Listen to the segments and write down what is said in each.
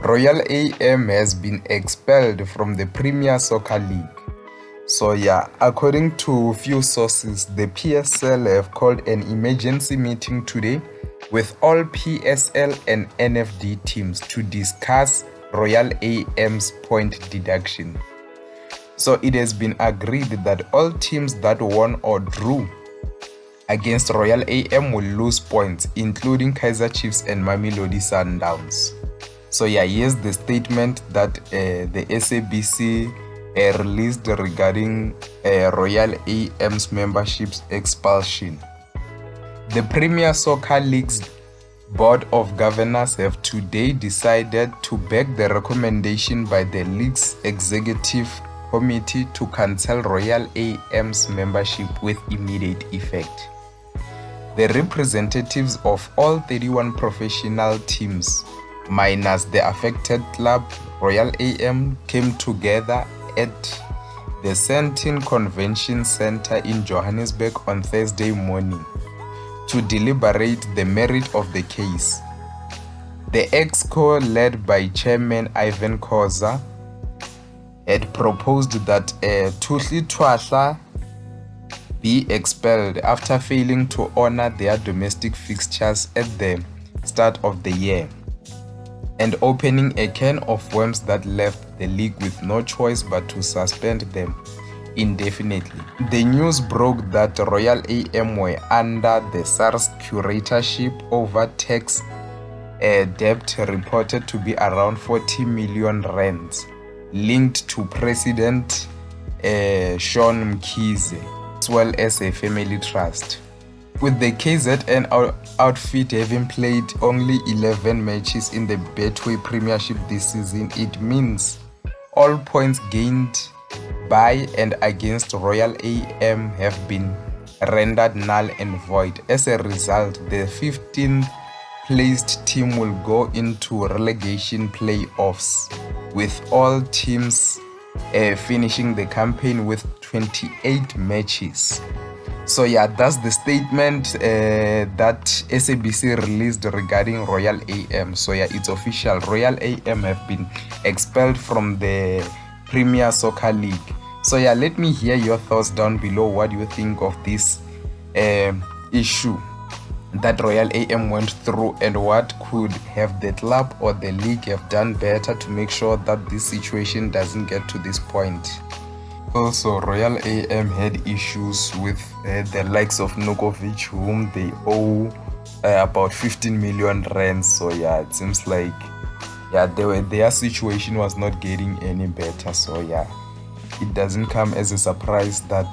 Royal AM has been expelled from the Premier Soccer League. So yeah, according to few sources, the PSL have called an emergency meeting today with all PSL and NFD teams to discuss Royal AM's point deduction. So it has been agreed that all teams that won or drew against Royal AM will lose points, including Kaizer Chiefs and Mamelodi Sundowns. So yeah, here's the statement that the SABC released regarding Royal AM's membership's expulsion. The Premier Soccer League's Board of Governors have today decided to back the recommendation by the league's executive committee to cancel Royal AM's membership with immediate effect. The representatives of all 31 professional teams, minus the affected club, Royal AM, came together at the Sandton Convention Centre in Johannesburg on Thursday morning to deliberate the merit of the case. The ExCo, led by Chairman Ivan Khoza, had proposed that Thusi Thwahla be expelled after failing to honor their domestic fixtures at the start of the year and opening a can of worms that left the league with no choice but to suspend them indefinitely. The news broke that Royal AM were under the SARS curatorship over tax debt reported to be around 40 million rands, linked to President Sean Mkhize, as well as a family trust. With the KZN outfit having played only 11 matches in the Betway Premiership this season, it means all points gained by and against Royal AM have been rendered null and void. As a result, the 15th placed team will go into relegation playoffs, with all teams finishing the campaign with 28 matches. So yeah, that's the statement that SABC released regarding Royal AM. So yeah, it's official. Royal AM have been expelled from the Premier Soccer League. So yeah, let me hear your thoughts down below. What do you think of this issue that Royal AM went through, and what could have the club or the league have done better to make sure that this situation doesn't get to this point? Also, Royal AM had issues with the likes of Nukovic, whom they owe about 15 million rands. So yeah, it seems like their situation was not getting any better. So yeah, it doesn't come as a surprise that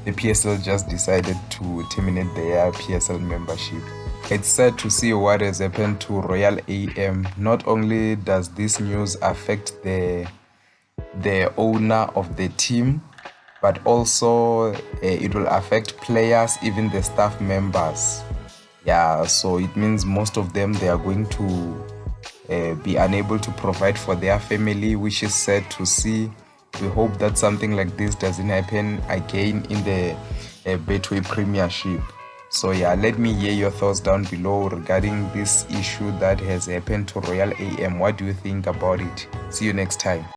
the PSL just decided to terminate their PSL membership. It's sad to see what has happened to Royal AM. Not only does this news affect the owner of the team, but also it will affect players, even the staff members. Yeah, so it means most of them, they are going to be unable to provide for their family, which is sad to see. We hope that something like this doesn't happen again in the Betway Premiership. So yeah, let me hear your thoughts down below regarding this issue that has happened to Royal AM. What do you think about it? See you next time.